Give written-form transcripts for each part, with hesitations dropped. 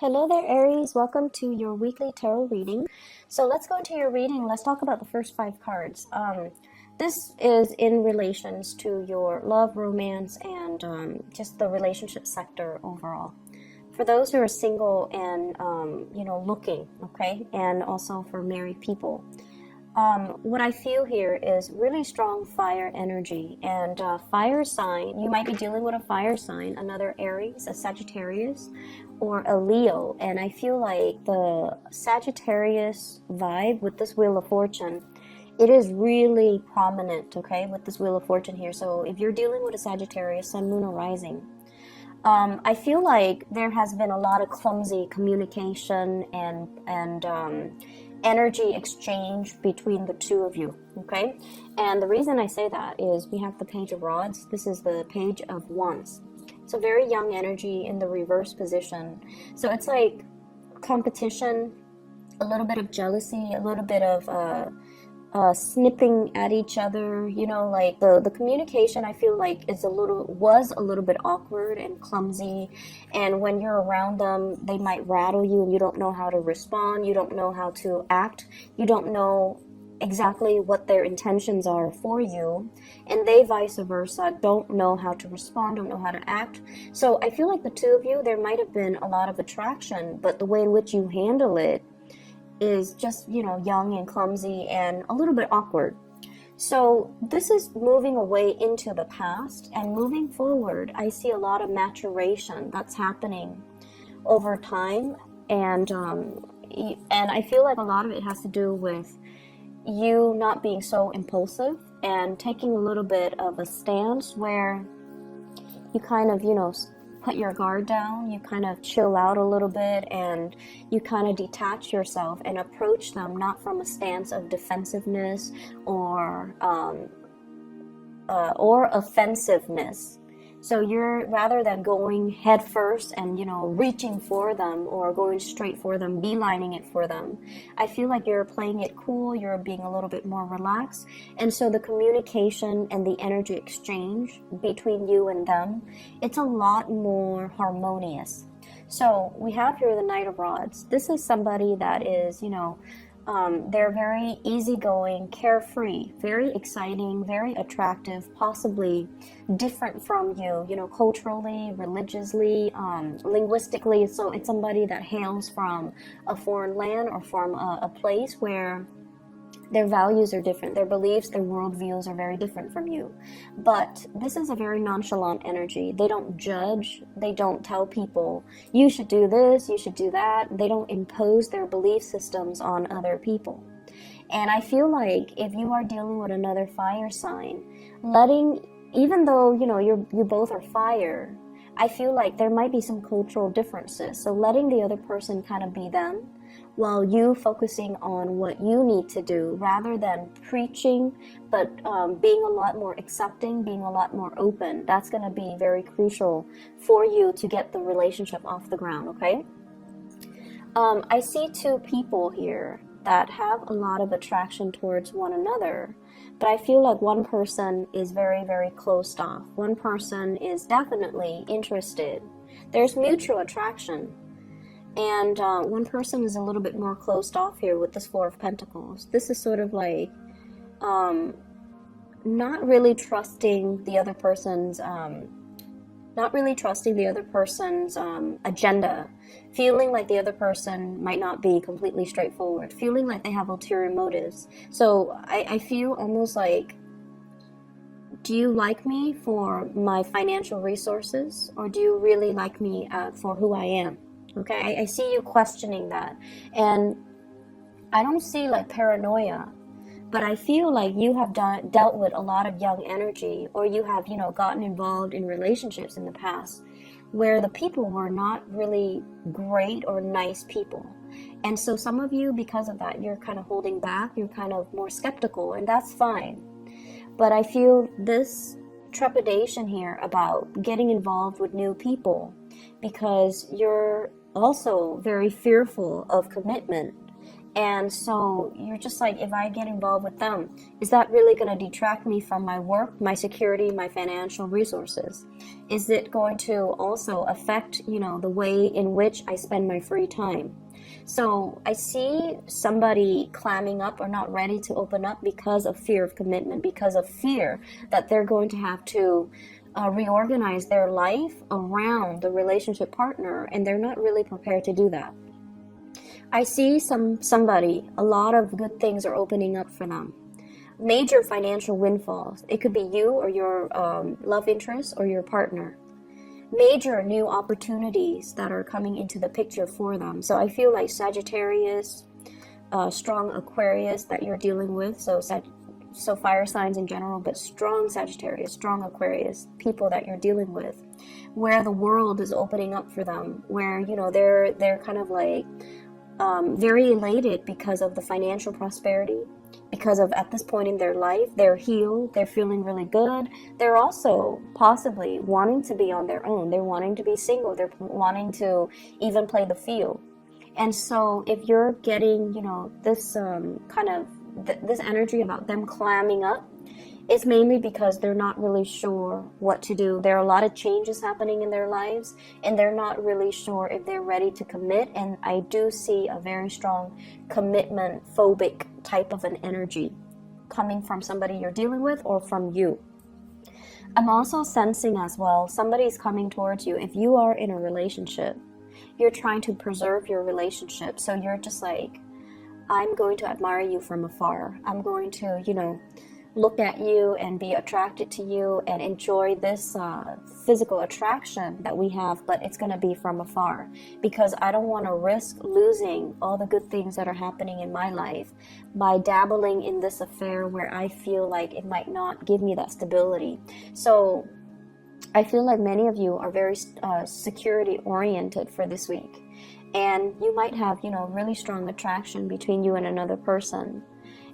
Hello there, Aries. Welcome to your weekly tarot reading. So let's go into your reading. Let's talk about the first five cards. This is in relations to your love, romance, and just the relationship sector overall. For those who are single and, looking, okay, and also for married people. What I feel here is really strong fire energy, and fire sign, you might be dealing with a fire sign, another Aries, a Sagittarius, or a Leo. And I feel like the Sagittarius vibe with this Wheel of Fortune, it is really prominent, okay, with this Wheel of Fortune here. So if you're dealing with a Sagittarius, Sun, Moon, or Rising, I feel like there has been a lot of clumsy communication and energy exchange between the two of you, okay? And the reason I say that is we have the Page of Rods. This is the Page of Wands. It's a very young energy in the reverse position. So it's like competition, a little bit of jealousy, a little bit of snipping at each other, like the communication I feel like was a little bit awkward and clumsy, and when you're around them they might rattle you and you don't know how to respond, you don't know how to act, you don't know exactly what their intentions are for you, and they vice versa don't know how to respond, don't know how to act. So I feel like the two of you, there might have been a lot of attraction, but the way in which you handle it is just, young and clumsy and a little bit awkward. So this is moving away into the past, and moving forward, I see a lot of maturation that's happening over time. And I feel like a lot of it has to do with you not being so impulsive and taking a little bit of a stance where you kind of, put your guard down, you kind of chill out a little bit, and you kind of detach yourself and approach them not from a stance of defensiveness or offensiveness. So you're, rather than going head first and, reaching for them or going straight for them, beelining it for them, I feel like you're playing it cool, you're being a little bit more relaxed. And so the communication and the energy exchange between you and them, it's a lot more harmonious. So we have here the Knight of Rods. This is somebody that is, they're very easygoing, carefree, very exciting, very attractive, possibly different from you, culturally, religiously, linguistically. So it's somebody that hails from a foreign land or from a place where their values are different, their beliefs, their worldviews are very different from you. But this is a very nonchalant energy. They don't judge. They don't tell people, you should do this, you should do that. They don't impose their belief systems on other people. And I feel like if you are dealing with another fire sign, even though, you both are fire, I feel like there might be some cultural differences. So letting the other person kind of be them, while you focusing on what you need to do, rather than preaching, but being a lot more accepting, being a lot more open. That's going to be very crucial for you to get the relationship off the ground, okay? I see two people here that have a lot of attraction towards one another, but I feel like one person is very, very closed off. One person is definitely interested. There's mutual attraction. And one person is a little bit more closed off here with this Four of Pentacles. This is sort of like not really trusting the other person's agenda, feeling like the other person might not be completely straightforward, feeling like they have ulterior motives. So I feel almost like, do you like me for my financial resources, or do you really like me for who I am? Okay, I see you questioning that, and I don't see like paranoia, but I feel like you have dealt with a lot of young energy, or you have, gotten involved in relationships in the past where the people were not really great or nice people. And so some of you, because of that, you're kind of holding back, you're kind of more skeptical, and that's fine. But I feel this trepidation here about getting involved with new people because you're also very fearful of commitment. And so you're just like, if I get involved with them, is that really going to detract me from my work, my security, my financial resources? Is it going to also affect, the way in which I spend my free time? So I see somebody clamming up or not ready to open up because of fear of commitment, because of fear that they're going to have to reorganize their life around the relationship partner, and they're not really prepared to do that. I see somebody, a lot of good things are opening up for them. Major financial windfalls. It could be you or your love interest or your partner. Major new opportunities that are coming into the picture for them. So I feel like Sagittarius, strong Aquarius that you're dealing with. So fire signs in general, but strong Sagittarius, strong Aquarius, people that you're dealing with, where the world is opening up for them, where they're kind of like very elated because of the financial prosperity, because of at this point in their life, they're healed, they're feeling really good. They're also possibly wanting to be on their own. They're wanting to be single. They're wanting to even play the field. And so if you're getting, this this energy about them clamming up, it's mainly because they're not really sure what to do. There are a lot of changes happening in their lives, and they're not really sure if they're ready to commit. And I do see a very strong commitment phobic type of an energy coming from somebody you're dealing with or from you. I'm also sensing as well, somebody's coming towards you. If you are in a relationship, you're trying to preserve your relationship. So you're just like, I'm going to admire you from afar. I'm going to, look at you and be attracted to you and enjoy this physical attraction that we have, but it's going to be from afar because I don't want to risk losing all the good things that are happening in my life by dabbling in this affair where I feel like it might not give me that stability. So I feel like many of you are very security oriented for this week, and you might have, really strong attraction between you and another person.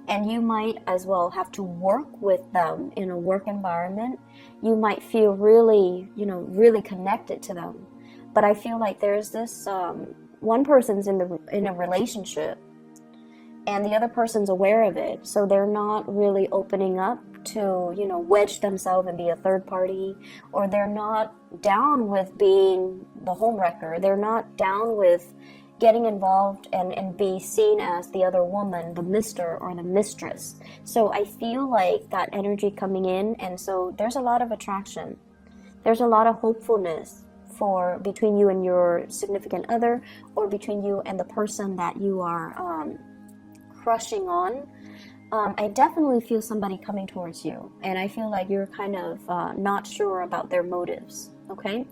And you might as well have to work with them in a work environment. You might feel really, really connected to them. But I feel like there's this, one person's in a relationship and the other person's aware of it. So they're not really opening up to, wedge themselves and be a third party, or they're not down with being the homewrecker. They're not down with getting involved and be seen as the other woman, the mister or the mistress. So I feel like that energy coming in, and so there's a lot of attraction. There's a lot of hopefulness for between you and your significant other, or between you and the person that you are crushing on. I definitely feel somebody coming towards you, and I feel like you're kind of not sure about their motives, okay?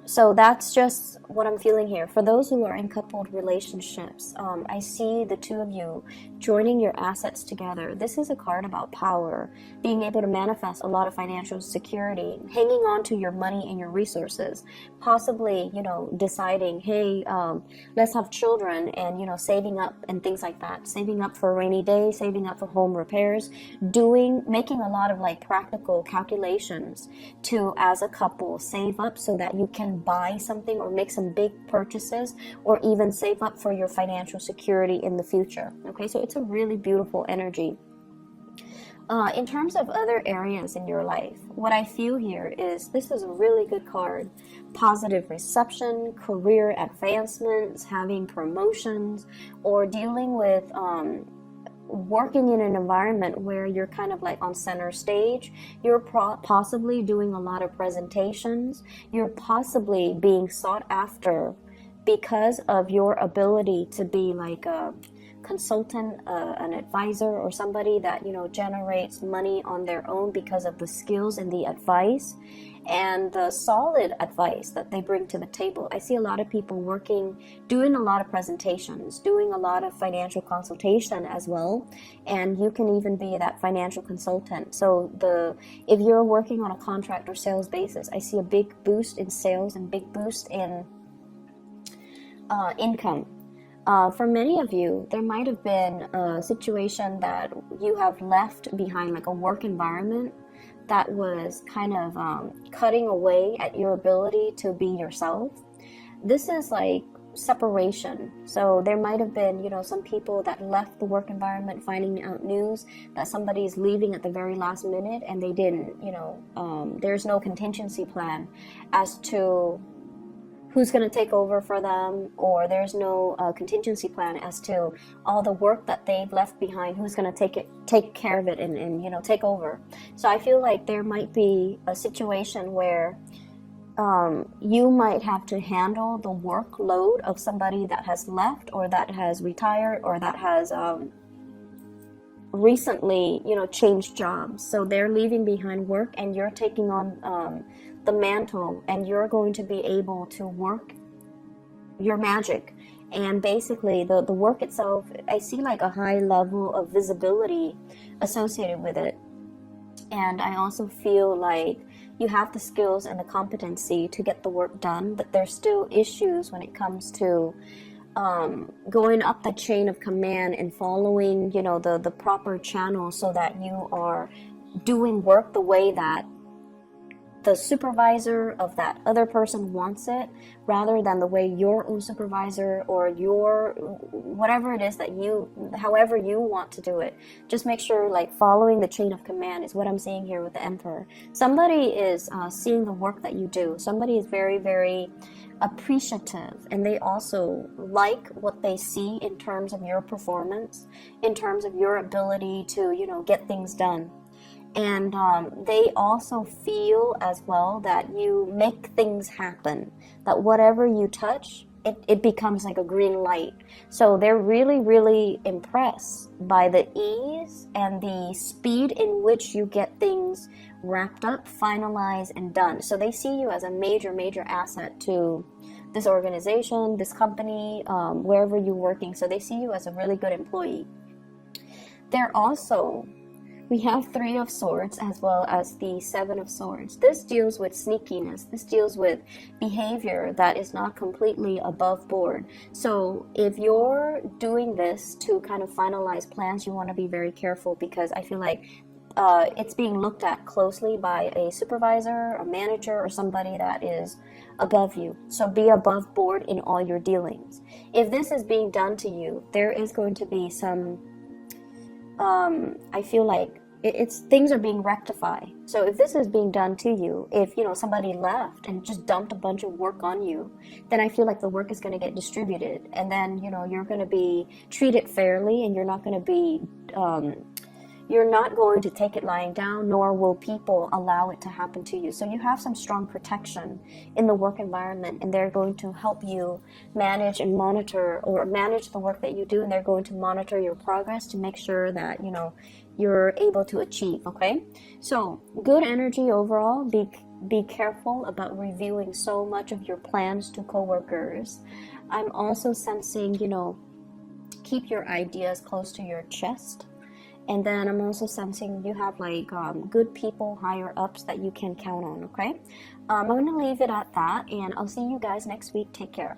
So that's just what I'm feeling here. For those who are in coupled relationships, I see the two of you joining your assets together. This is a card about power, being able to manifest a lot of financial security, hanging on to your money and your resources, possibly, deciding, hey, let's have children, and, saving up and things like that, saving up for a rainy day, saving up for home repairs, making a lot of like practical calculations to, as a couple, save up so that you can buy something or make some big purchases, or even save up for your financial security in the future. Okay, so it's a really beautiful energy. In terms of other areas in your life, what I feel here is this is a really good card. Positive reception, career advancements, having promotions, or dealing with working in an environment where you're kind of like on center stage. You're possibly doing a lot of presentations. You're possibly being sought after because of your ability to be like a consultant, an advisor, or somebody that generates money on their own because of the skills and the advice and the solid advice that they bring to the table. I see a lot of people doing a lot of presentations, doing a lot of financial consultation as well, and you can even be that financial consultant. So if you're working on a contract or sales basis, I see a big boost in sales and big boost in income. For many of you, there might have been a situation that you have left behind, like a work environment that was kind of cutting away at your ability to be yourself. This is like separation. So there might have been, you know, some people that left the work environment finding out news that somebody is leaving at the very last minute, and they didn't, you know, there's no contingency plan as to who's going to take over for them, or there's no contingency plan as to all the work that they've left behind, who's going to take care of it and you know, take over. So I feel like there might be a situation where you might have to handle the workload of somebody that has left, or that has retired, or that has recently, you know, changed jobs. So they're leaving behind work, and you're taking on the mantle, and you're going to be able to work your magic. And basically the work itself, I see like a high level of visibility associated with it. And I also feel like you have the skills and the competency to get the work done, but there's still issues when it comes to going up the chain of command and following, you know, the proper channel, so that you are doing work the way that the supervisor of that other person wants it, rather than the way your own supervisor or your whatever it is that you, however you want to do it. Just make sure, like, following the chain of command is what I'm seeing here with the Emperor. Somebody is seeing the work that you do. Somebody is very, very appreciative, and they also like what they see in terms of your performance, in terms of your ability to, you know, get things done. And they also feel as well that you make things happen, that whatever you touch, it becomes like a green light. So they're really, really impressed by the ease and the speed in which you get things wrapped up, finalized, and done. So they see you as a major, major asset to this organization, this company, wherever you're working. So they see you as a really good employee. They're also... We have 3 of Swords as well as the 7 of Swords. This deals with sneakiness. This deals with behavior that is not completely above board. So if you're doing this to kind of finalize plans, you want to be very careful, because I feel like it's being looked at closely by a supervisor, a manager, or somebody that is above you. So be above board in all your dealings. If this is being done to you, there is going to be some... I feel like it's things are being rectified. So if this is being done to you, if, you know, somebody left and just dumped a bunch of work on you, then I feel like the work is going to get distributed, and then, you know, you're going to be treated fairly, and you're not going to be you're not going to take it lying down, nor will people allow it to happen to you. So you have some strong protection in the work environment, and they're going to help you manage and monitor, or manage the work that you do, and they're going to monitor your progress to make sure that, you know, you're able to achieve, okay? So good energy overall. Be careful about reviewing so much of your plans to coworkers. I'm also sensing, you know, keep your ideas close to your chest. And then I'm also sensing you have like good people, higher ups that you can count on, okay? I'm going to leave it at that, and I'll see you guys next week. Take care.